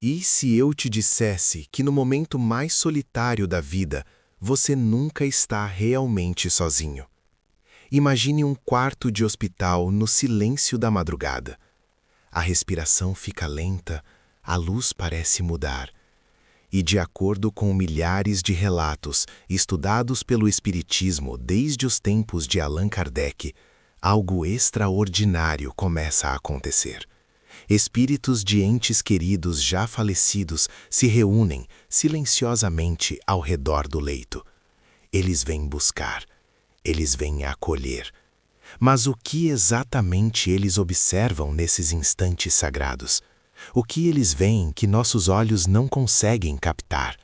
E se eu te dissesse que no momento mais solitário da vida, você nunca está realmente sozinho? Imagine um quarto de hospital no silêncio da madrugada. A respiração fica lenta, a luz parece mudar. E de acordo com milhares de relatos estudados pelo Espiritismo desde os tempos de Allan Kardec, algo extraordinário começa a acontecer. Espíritos de entes queridos já falecidos se reúnem silenciosamente ao redor do leito. Eles vêm buscar, eles vêm acolher. Mas o que exatamente eles observam nesses instantes sagrados? O que eles veem que nossos olhos não conseguem captar?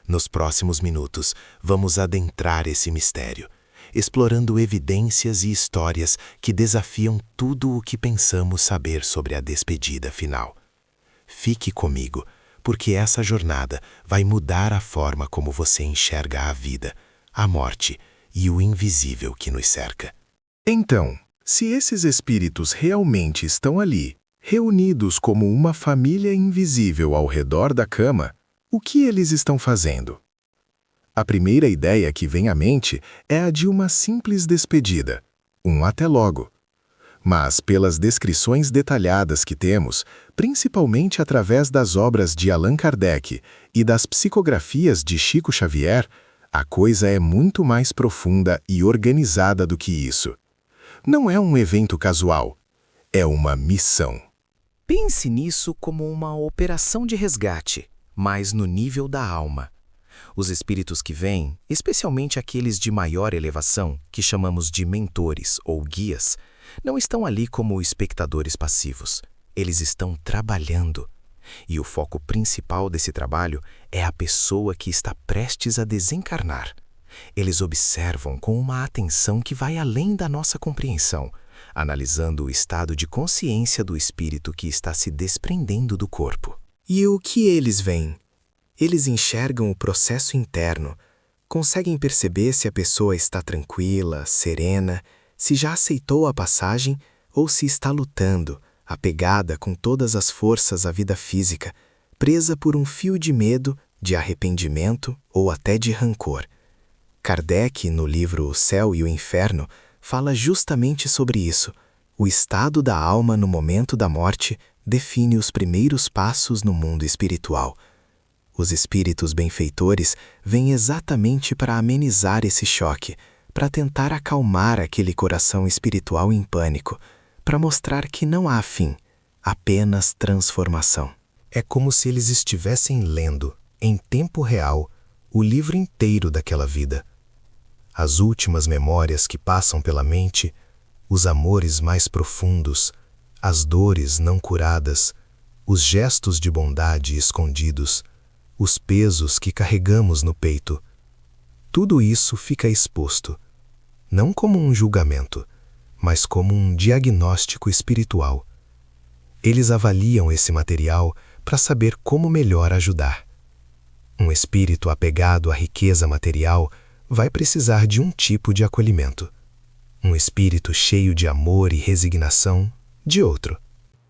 Nos próximos minutos, vamos adentrar esse mistério, explorando evidências e histórias que desafiam tudo o que pensamos saber sobre a despedida final. Fique comigo, porque essa jornada vai mudar a forma como você enxerga a vida, a morte e o invisível que nos cerca. Então, se esses espíritos realmente estão ali, reunidos como uma família invisível ao redor da cama, o que eles estão fazendo? A primeira ideia que vem à mente é a de uma simples despedida, um até logo. Mas, pelas descrições detalhadas que temos, principalmente através das obras de Allan Kardec e das psicografias de Chico Xavier, a coisa é muito mais profunda e organizada do que isso. Não é um evento casual, é uma missão. Pense nisso como uma operação de resgate, mas no nível da alma. Os espíritos que vêm, especialmente aqueles de maior elevação, que chamamos de mentores ou guias, não estão ali como espectadores passivos. Eles estão trabalhando. E o foco principal desse trabalho é a pessoa que está prestes a desencarnar. Eles observam com uma atenção que vai além da nossa compreensão, analisando o estado de consciência do espírito que está se desprendendo do corpo. E o que eles veem? Eles enxergam o processo interno, conseguem perceber se a pessoa está tranquila, serena, se já aceitou a passagem ou se está lutando, apegada com todas as forças à vida física, presa por um fio de medo, de arrependimento ou até de rancor. Kardec, no livro O Céu e o Inferno, fala justamente sobre isso. O estado da alma no momento da morte define os primeiros passos no mundo espiritual. Os espíritos benfeitores vêm exatamente para amenizar esse choque, para tentar acalmar aquele coração espiritual em pânico, para mostrar que não há fim, apenas transformação. É como se eles estivessem lendo, em tempo real, o livro inteiro daquela vida. As últimas memórias que passam pela mente, os amores mais profundos, as dores não curadas, os gestos de bondade escondidos, os pesos que carregamos no peito. Tudo isso fica exposto, não como um julgamento, mas como um diagnóstico espiritual. Eles avaliam esse material para saber como melhor ajudar. Um espírito apegado à riqueza material vai precisar de um tipo de acolhimento. Um espírito cheio de amor e resignação, de outro.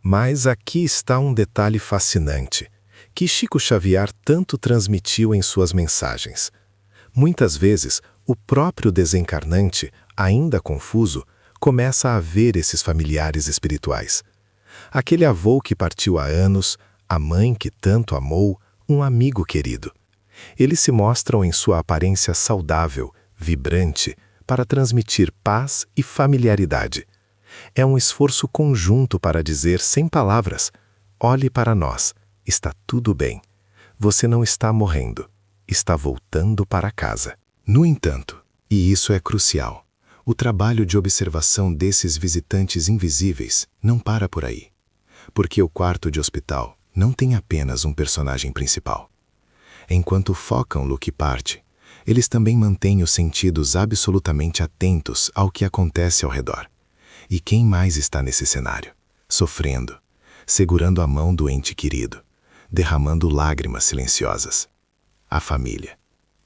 Mas aqui está um detalhe fascinante, que Chico Xavier tanto transmitiu em suas mensagens. Muitas vezes, o próprio desencarnante, ainda confuso, começa a ver esses familiares espirituais. Aquele avô que partiu há anos, a mãe que tanto amou, um amigo querido. Eles se mostram em sua aparência saudável, vibrante, para transmitir paz e familiaridade. É um esforço conjunto para dizer sem palavras: olhe para nós, está tudo bem. Você não está morrendo, está voltando para casa. No entanto, e isso é crucial, o trabalho de observação desses visitantes invisíveis não para por aí. Porque o quarto de hospital não tem apenas um personagem principal. Enquanto focam no que parte, eles também mantêm os sentidos absolutamente atentos ao que acontece ao redor. E quem mais está nesse cenário? Sofrendo, segurando a mão do ente querido, derramando lágrimas silenciosas. A família,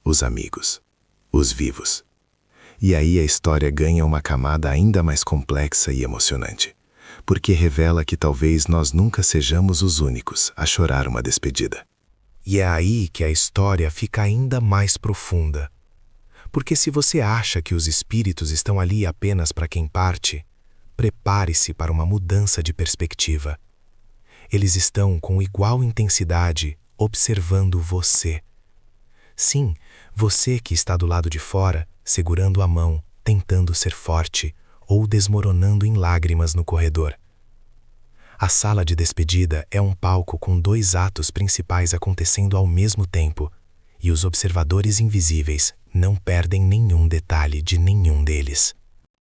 os amigos, os vivos. E aí a história ganha uma camada ainda mais complexa e emocionante. porque revela que talvez nós nunca sejamos os únicos a chorar uma despedida. E é aí que a história fica ainda mais profunda. Porque se você acha que os espíritos estão ali apenas para quem parte, prepare-se para uma mudança de perspectiva. Eles estão com igual intensidade observando você. Sim, você que está do lado de fora, segurando a mão, tentando ser forte ou desmoronando em lágrimas no corredor. A sala de despedida é um palco com 2 atos principais acontecendo ao mesmo tempo, e os observadores invisíveis não perdem nenhum detalhe de nenhum deles.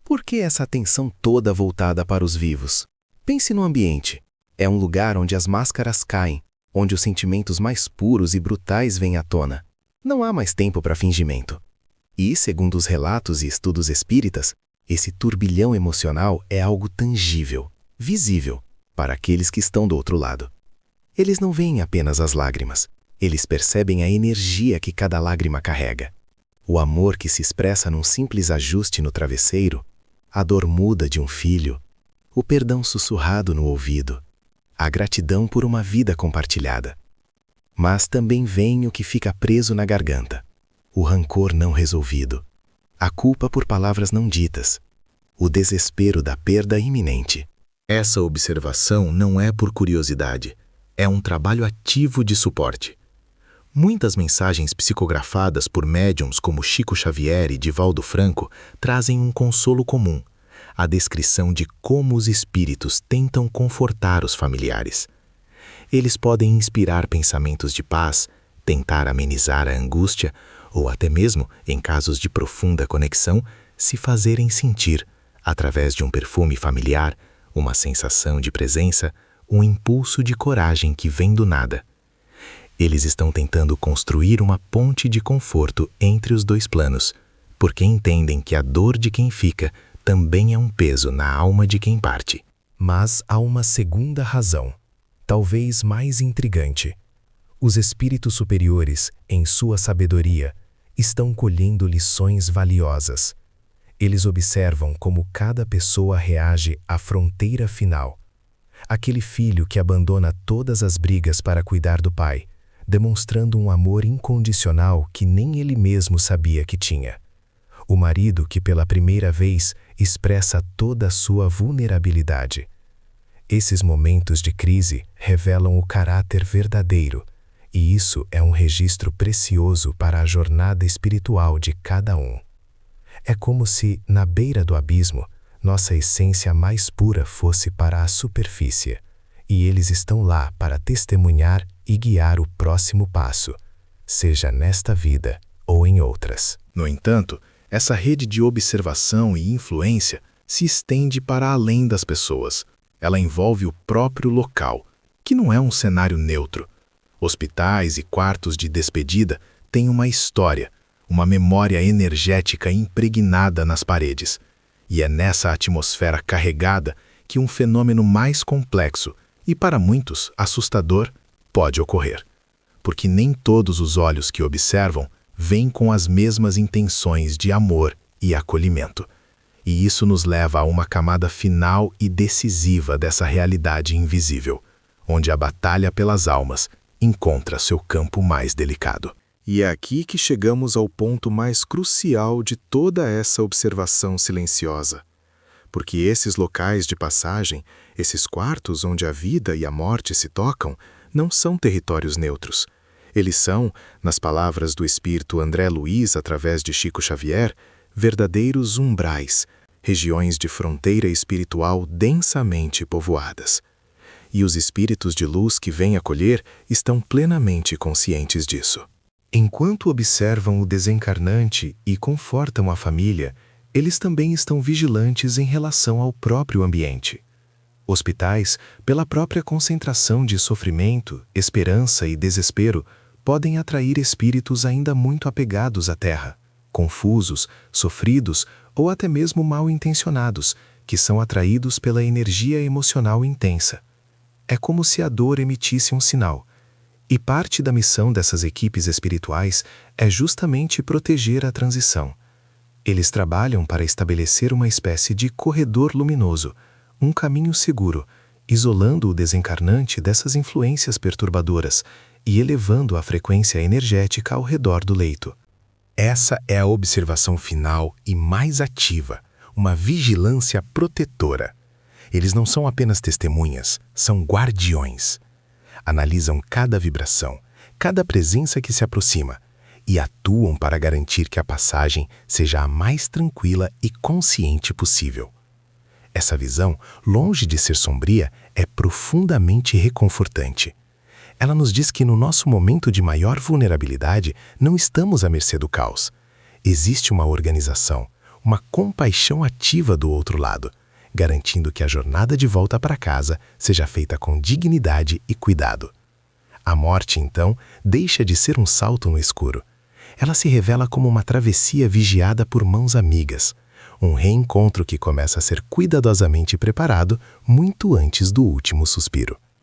Por que essa atenção toda voltada para os vivos? Pense no ambiente. É um lugar onde as máscaras caem, onde os sentimentos mais puros e brutais vêm à tona. Não há mais tempo para fingimento. E, segundo os relatos e estudos espíritas, esse turbilhão emocional é algo tangível, visível, para aqueles que estão do outro lado. Eles não veem apenas as lágrimas, eles percebem a energia que cada lágrima carrega. O amor que se expressa num simples ajuste no travesseiro, a dor muda de um filho, o perdão sussurrado no ouvido, a gratidão por uma vida compartilhada. Mas também vem o que fica preso na garganta, o rancor não resolvido, a culpa por palavras não ditas, o desespero da perda iminente. Essa observação não é por curiosidade, é um trabalho ativo de suporte. Muitas mensagens psicografadas por médiums como Chico Xavier e Divaldo Franco trazem um consolo comum, a descrição de como os espíritos tentam confortar os familiares. Eles podem inspirar pensamentos de paz, tentar amenizar a angústia ou até mesmo, em casos de profunda conexão, se fazerem sentir, através de um perfume familiar, uma sensação de presença, um impulso de coragem que vem do nada. Eles estão tentando construir uma ponte de conforto entre os 2 planos, porque entendem que a dor de quem fica também é um peso na alma de quem parte. Mas há uma segunda razão, talvez mais intrigante. Os espíritos superiores, em sua sabedoria, estão colhendo lições valiosas. Eles observam como cada pessoa reage à fronteira final. Aquele filho que abandona todas as brigas para cuidar do pai, demonstrando um amor incondicional que nem ele mesmo sabia que tinha. O marido que pela primeira vez expressa toda a sua vulnerabilidade. Esses momentos de crise revelam o caráter verdadeiro, e isso é um registro precioso para a jornada espiritual de cada um. É como se, na beira do abismo, nossa essência mais pura fosse para a superfície, e eles estão lá para testemunhar e guiar o próximo passo, seja nesta vida ou em outras. No entanto, essa rede de observação e influência se estende para além das pessoas. Ela envolve o próprio local, que não é um cenário neutro. Hospitais e quartos de despedida têm uma história, uma memória energética impregnada nas paredes. E é nessa atmosfera carregada que um fenômeno mais complexo e, para muitos, assustador, pode ocorrer. Porque nem todos os olhos que observam veem com as mesmas intenções de amor e acolhimento. E isso nos leva a uma camada final e decisiva dessa realidade invisível, onde a batalha pelas almas encontra seu campo mais delicado. E é aqui que chegamos ao ponto mais crucial de toda essa observação silenciosa. Porque esses locais de passagem, esses quartos onde a vida e a morte se tocam, não são territórios neutros. Eles são, nas palavras do espírito André Luiz através de Chico Xavier, verdadeiros umbrais, regiões de fronteira espiritual densamente povoadas. E os espíritos de luz que vêm acolher estão plenamente conscientes disso. Enquanto observam o desencarnante e confortam a família, eles também estão vigilantes em relação ao próprio ambiente. Hospitais, pela própria concentração de sofrimento, esperança e desespero, podem atrair espíritos ainda muito apegados à Terra, confusos, sofridos ou até mesmo mal intencionados, que são atraídos pela energia emocional intensa. É como se a dor emitisse um sinal. E parte da missão dessas equipes espirituais é justamente proteger a transição. Eles trabalham para estabelecer uma espécie de corredor luminoso, um caminho seguro, isolando o desencarnante dessas influências perturbadoras e elevando a frequência energética ao redor do leito. Essa é a observação final e mais ativa, uma vigilância protetora. Eles não são apenas testemunhas, são guardiões. Analisam cada vibração, cada presença que se aproxima e atuam para garantir que a passagem seja a mais tranquila e consciente possível. Essa visão, longe de ser sombria, é profundamente reconfortante. Ela nos diz que no nosso momento de maior vulnerabilidade não estamos à mercê do caos. Existe uma organização, uma compaixão ativa do outro lado, garantindo que a jornada de volta para casa seja feita com dignidade e cuidado. A morte, então, deixa de ser um salto no escuro. Ela se revela como uma travessia vigiada por mãos amigas, um reencontro que começa a ser cuidadosamente preparado muito antes do último suspiro.